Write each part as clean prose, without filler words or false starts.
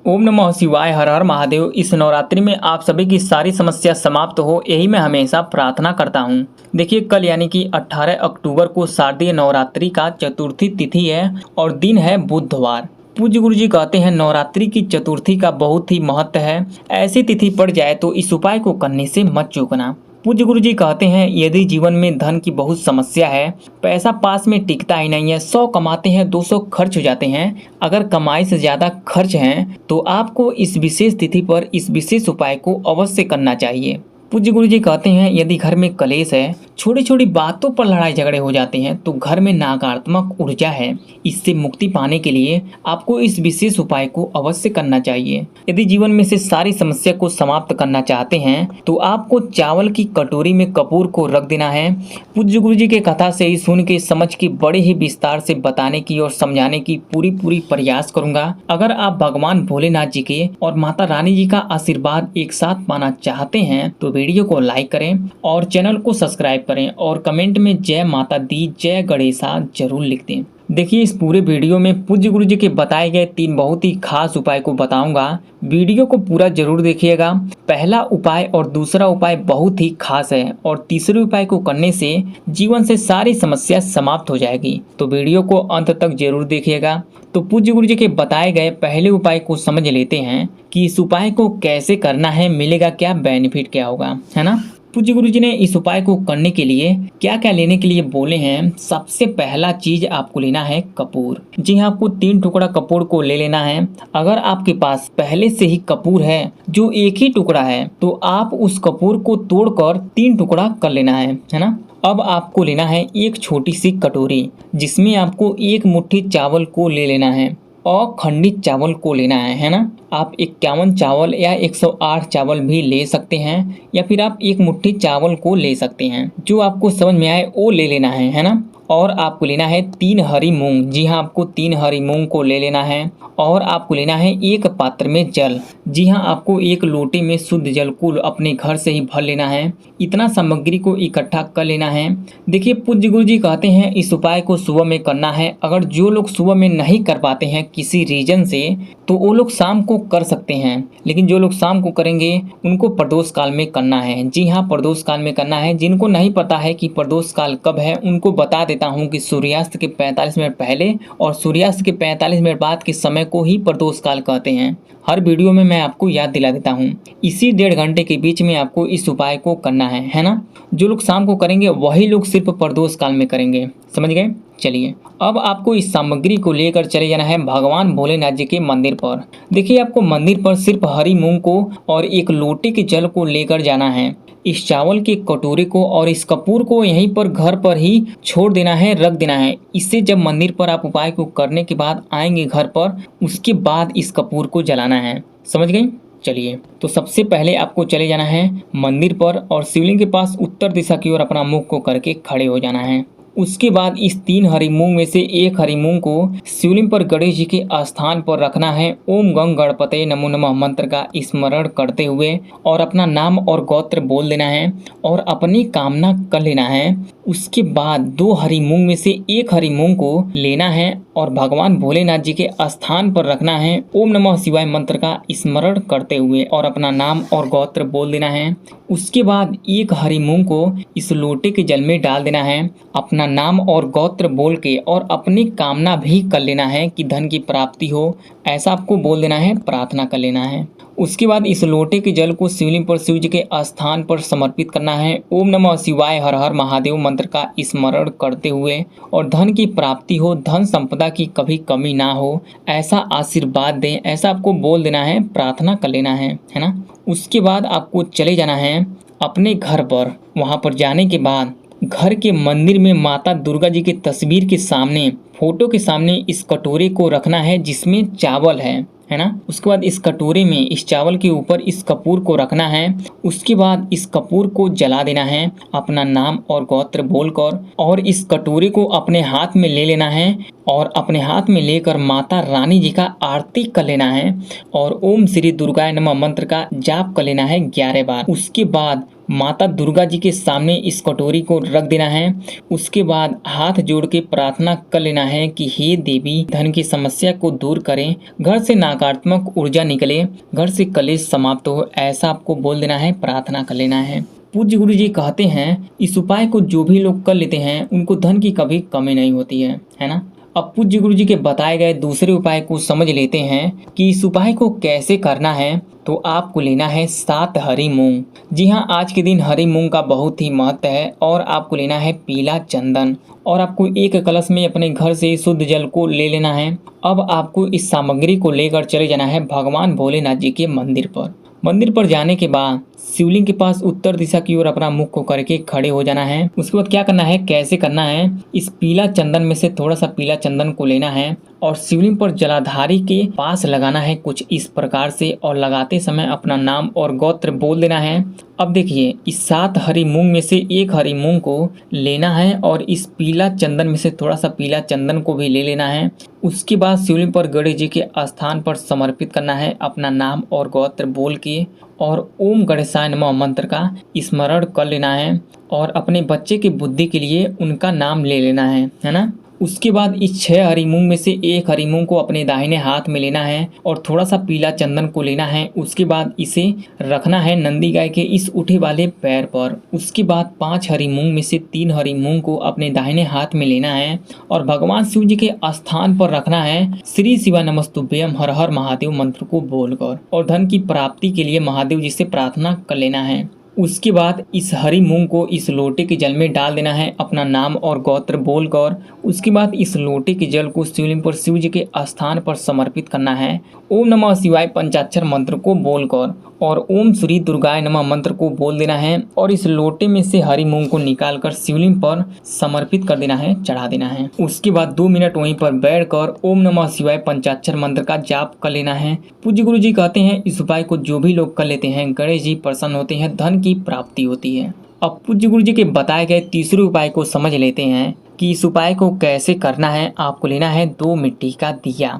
ओम नमः शिवाय, हर हर महादेव। इस नवरात्रि में आप सभी की सारी समस्या समाप्त हो, यही मैं हमेशा प्रार्थना करता हूँ। देखिए, कल यानी कि 18 अक्टूबर को शारदीय नवरात्रि का चतुर्थी तिथि है और दिन है बुधवार। पूज्य गुरु जी कहते हैं नवरात्रि की चतुर्थी का बहुत ही महत्व है। ऐसी तिथि पड़ जाए तो इस उपाय को करने से मत चूकना। पूज्य गुरु जी कहते हैं यदि जीवन में धन की बहुत समस्या है, पैसा पास में टिकता ही नहीं है, 100 कमाते हैं 200 खर्च हो जाते हैं, अगर कमाई से ज़्यादा खर्च हैं तो आपको इस विशेष तिथि पर इस विशेष उपाय को अवश्य करना चाहिए। पूज्य गुरु जी कहते हैं यदि घर में कलेश है, छोटी छोटी बातों पर लड़ाई झगड़े हो जाते हैं तो घर में नकारात्मक ऊर्जा है, इससे मुक्ति पाने के लिए आपको इस विशेष उपाय को अवश्य करना चाहिए। यदि जीवन में से सारी समस्या को समाप्त करना चाहते हैं तो आपको चावल की कटोरी में कपूर को रख देना है। पूज्य गुरु जी के कथा से ही सुन के समझ के बड़े ही विस्तार से बताने की और समझाने की पूरी प्रयास करूंगा। अगर आप भगवान भोलेनाथ जी के और माता रानी जी का आशीर्वाद एक साथ पाना चाहते हैं तो वीडियो को लाइक करें और चैनल को सब्सक्राइब करें और कमेंट में जय माता दी जय गणेशा जरूर लिख दें। देखिए, इस पूरे वीडियो में पूज्य गुरु जी के बताए गए 3 बहुत ही खास उपाय को बताऊंगा। वीडियो को पूरा जरूर देखिएगा। पहला उपाय और दूसरा उपाय बहुत ही खास है और तीसरे उपाय को करने से जीवन से सारी समस्या समाप्त हो जाएगी, तो वीडियो को अंत तक जरूर देखिएगा। तो पूज्य गुरु जी के बताए गए पहले उपाय को समझ लेते हैं कि इस उपाय को कैसे करना है, मिलेगा क्या, बेनिफिट क्या होगा, है ना। पूज्य गुरु जी ने इस उपाय को करने के लिए क्या क्या लेने के लिए बोले हैं। सबसे पहला चीज आपको लेना है कपूर। जी हाँ, आपको 3 टुकड़ा कपूर को ले लेना है। अगर आपके पास पहले से ही कपूर है जो एक ही टुकड़ा है तो आप उस कपूर को तोड़कर 3 टुकड़ा कर लेना है ना। अब आपको लेना है एक छोटी सी कटोरी जिसमें आपको 1 मुट्ठी चावल को ले लेना है और खंडित चावल को लेना है ना। आप 51 चावल या 108 चावल भी ले सकते हैं या फिर आप 1 मुट्ठी चावल को ले सकते हैं, जो आपको समझ में आए वो ले लेना है ना। और आपको लेना है 3 हरी मूंग। जी हाँ, आपको 3 हरी मूंग को ले लेना है और आपको लेना है 1 पात्र में जल। जी हाँ, आपको 1 लोटे में शुद्ध जल को अपने घर से ही भर लेना है। इतना सामग्री को इकट्ठा कर लेना है। देखिए, पूज्य गुरु जी कहते हैं इस उपाय को सुबह में करना है। अगर जो लोग सुबह में नहीं कर पाते हैं किसी रीजन से तो वो लोग शाम को कर सकते हैं, लेकिन जो लोग शाम को करेंगे उनको प्रदोष काल में करना है। जी हाँ, प्रदोष काल में करना है। जिनको नहीं पता है कि प्रदोष काल कब है उनको बता देता हूँ कि सूर्यास्त के 45 मिनट पहले और सूर्यास्त के 45 मिनट बाद के समय को ही प्रदोष काल कहते हैं। हर वीडियो में मैं आपको याद दिला देता हूँ। इसी 1.5 घंटे के बीच में आपको इस उपाय को करना है ना। जो लोग शाम को करेंगे वही लोग सिर्फ प्रदोष काल में करेंगे, समझ गए। चलिए, अब आपको इस सामग्री को लेकर चले जाना है भगवान भोलेनाथ जी के मंदिर पर। देखिए, आपको मंदिर पर सिर्फ हरी मूंग को और 1 लोटे के जल को लेकर जाना है। इस चावल के कटोरे को और इस कपूर को यहीं पर घर पर ही छोड़ देना है, रख देना है। इससे जब मंदिर पर आप उपाय को करने के बाद आएंगे घर पर, उसके बाद इस कपूर को जलाना है, समझ गई। चलिए, तो सबसे पहले आपको चले जाना है मंदिर पर और शिवलिंग के पास उत्तर दिशा की ओर अपना मुख को करके खड़े हो जाना है। उसके बाद इस 3 हरी मूंग में से 1 हरी मूंग को शिवलिंग पर गणेश जी के स्थान पर रखना है। ओम गंग गणपते नमो नमः मंत्र का स्मरण करते हुए और अपना नाम और गोत्र बोल देना है और अपनी कामना कर लेना है। उसके बाद 2 हरी मूंग में से 1 हरी मूंग को लेना है और भगवान भोलेनाथ जी के स्थान पर रखना है। ओम नमः शिवाय मंत्र का स्मरण करते हुए और अपना नाम और गोत्र बोल देना है। उसके बाद 1 हरी मूंग को इस लोटे के जल में डाल देना है। अपना नाम और गोत्र बोल के और अपनी कामना भी कर लेना है कि धन की प्राप्ति हो, ऐसा आपको बोल देना है, प्रार्थना कर लेना है। उसके बाद इस लोटे के जल को शिवलिंग पर शिव जी के स्थान पर समर्पित करना है। ओम नमः शिवाय हर हर महादेव मंत्र का स्मरण करते हुए और धन की प्राप्ति हो, धन संपदा की कभी कमी ना हो, ऐसा आशीर्वाद दें, ऐसा आपको बोल देना है, प्रार्थना कर लेना है ना। उसके बाद आपको चले जाना है अपने घर पर। वहाँ पर जाने के बाद घर के मंदिर में माता दुर्गा जी की तस्वीर के सामने, फोटो के सामने इस कटोरे को रखना है जिसमें चावल है ना। उसके बाद इस कटोरे में इस चावल के ऊपर इस कपूर को रखना है। उसके बाद इस कपूर को जला देना है अपना नाम और गोत्र बोलकर और इस कटोरे को अपने हाथ में ले लेना है और अपने हाथ में लेकर माता रानी जी का आरती कर लेना है और ओम श्री दुर्गाय नमः मंत्र का जाप कर लेना है 11 बार। उसके बाद माता दुर्गा जी के सामने इस कटोरी को रख देना है। उसके बाद हाथ जोड़ के प्रार्थना कर लेना है कि हे देवी, धन की समस्या को दूर करें, घर से नकारात्मक ऊर्जा निकले, घर से कलेश समाप्त हो, ऐसा आपको बोल देना है, प्रार्थना कर लेना है। पूज्य गुरु जी कहते हैं इस उपाय को जो भी लोग कर लेते हैं उनको धन की कभी कमी नहीं होती है ना। अब पूज्य गुरु जी के बताए गए दूसरे उपाय को समझ लेते हैं कि इस उपाय को कैसे करना है। तो आपको लेना है 7 हरी मूंग। जी हाँ, आज के दिन हरी मूंग का बहुत ही महत्व है। और आपको लेना है पीला चंदन और आपको एक कलश में अपने घर से शुद्ध जल को ले लेना है। अब आपको इस सामग्री को लेकर चले जाना है भगवान भोलेनाथ जी के मंदिर पर। मंदिर पर जाने के बाद शिवलिंग के पास उत्तर दिशा की ओर अपना मुख को करके खड़े हो जाना है। उसके बाद क्या करना है, कैसे करना है, इस पीला चंदन में से थोड़ा सा पीला चंदन को लेना है और शिवलिंग पर जलाधारी के पास लगाना है कुछ इस प्रकार से। और लगाते समय अपना नाम और गोत्र बोल देना है। अब देखिए, इस 7 हरी मूंग में से एक हरी मूंग को लेना है और इस पीला चंदन में से थोड़ा सा पीला चंदन को भी ले लेना है। उसके बाद शिवलिंग पर गणेश जी के स्थान पर समर्पित करना है अपना नाम और गोत्र बोल के और ओम गणेशाय नमः मंत्र का स्मरण कर लेना है और अपने बच्चे की बुद्धि के लिए उनका नाम ले लेना है ना। उसके बाद इस 6 हरी मूंग में से एक हरी मूंग को अपने दाहिने हाथ में लेना है और थोड़ा सा पीला चंदन को लेना है। उसके बाद इसे रखना है नंदी गाय के इस उठे वाले पैर पर। उसके बाद 5 हरी मूंग में से 3 हरी मूंग को अपने दाहिने हाथ में लेना है और भगवान शिव जी के स्थान पर रखना है श्री शिवा नमस्तुभ्यम हर हर महादेव मंत्र को बोलकर और धन की प्राप्ति के लिए महादेव जी से प्रार्थना कर लेना है। उसके बाद इस हरी मूंग को इस लोटे के जल में डाल देना है अपना नाम और गोत्र बोलकर। उसके बाद इस लोटे के जल को शिवलिंग पर शिव जी के स्थान पर समर्पित करना है ओम नमः शिवाय पंचाक्षर मंत्र को बोलकर और ओम श्री दुर्गाय नमः मंत्र को बोल देना है और इस लोटे में से हरी मूंग को निकालकर शिवलिंग पर समर्पित कर देना है, चढ़ा देना है। उसके बाद 2 मिनट वहीं पर बैठकर ओम नमः शिवाय पंचाक्षर मंत्र का जाप कर लेना है। पूज्य गुरु जी कहते हैं इस उपाय को जो भी लोग कर लेते हैं गणेश जी प्रसन्न होते हैं, धन की प्राप्ति होती है। अब पूज्य गुरु जी के बताए गए तीसरे उपाय को समझ लेते हैं कि इस उपाय को कैसे करना है। आपको लेना है 2 मिट्टी का दिया।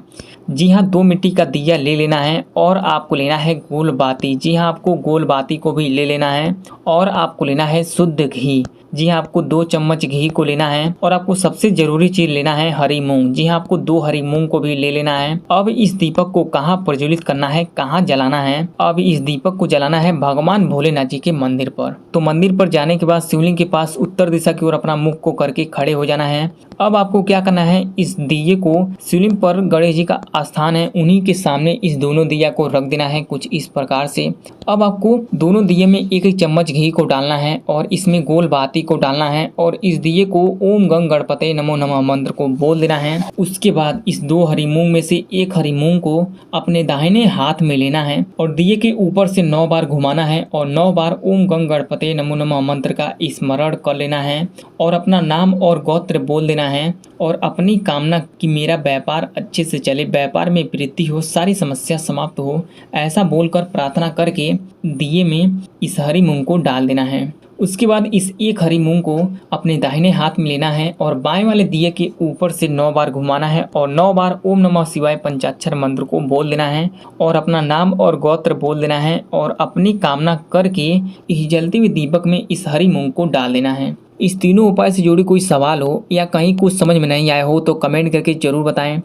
जी हाँ, 2 मिट्टी का दिया ले लेना है और आपको लेना है गोल बाती। जी हाँ, आपको गोल बाती को भी ले लेना है और आपको लेना है शुद्ध घी। जी हाँ, आपको 2 चम्मच घी को लेना है और आपको सबसे जरूरी चीज लेना है हरी मूंग। जी हाँ, आपको 2 हरी मूंग को भी ले लेना है। अब इस दीपक को कहाँ प्रज्वलित करना है, कहाँ जलाना है? अब इस दीपक को जलाना है भगवान भोलेनाथ जी के मंदिर पर। तो मंदिर पर जाने के बाद शिवलिंग के पास उत्तर दिशा की ओर अपना मुख को करके खड़े हो जाना है। अब आपको क्या करना है, इस दिए को शिवलिंग पर गणेश जी का स्थान है उन्हीं के सामने इस दोनों दिया को रख देना है कुछ इस प्रकार से। अब आपको दोनों दिए में 1-1 चम्मच घी को डालना है और इसमें गोल बाती को डालना है और इस दिए को ओम गंग गणपते नमो नमः मंत्र को बोल देना है। उसके बाद इस 2 हरी मूंग में से एक हरी मूंग को अपने दाहिने हाथ में लेना है और दिए के ऊपर से 9 बार घुमाना है और 9 बार ओम गंग गणपते नमो नमः मंत्र का स्मरण कर लेना है और अपना नाम और गोत्र बोल देना है और अपनी कामना कि मेरा व्यापार अच्छे से चले, व्यापार में वृद्धि हो, सारी समस्या समाप्त हो, ऐसा बोलकर प्रार्थना करके दिए में इस हरी मूंग को डाल देना है। उसके बाद इस एक हरी मूंग को अपने दाहिने हाथ में लेना है और बाएं वाले दिए के ऊपर से 9 बार घुमाना है और 9 बार ओम नमः शिवाय पंचाक्षर मंत्र को बोल देना है और अपना नाम और गोत्र बोल देना है और अपनी कामना करके इस जलते हुए दीपक में इस हरी मूंग को डाल देना है। इस तीनों उपाय से जुड़ी कोई सवाल हो या कहीं कुछ समझ में नहीं आया हो तो कमेंट करके जरूर बताएं।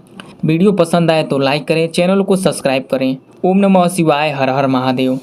वीडियो पसंद आए तो लाइक करें, चैनल को सब्सक्राइब करें। ओम नमः शिवाय, हर हर महादेव।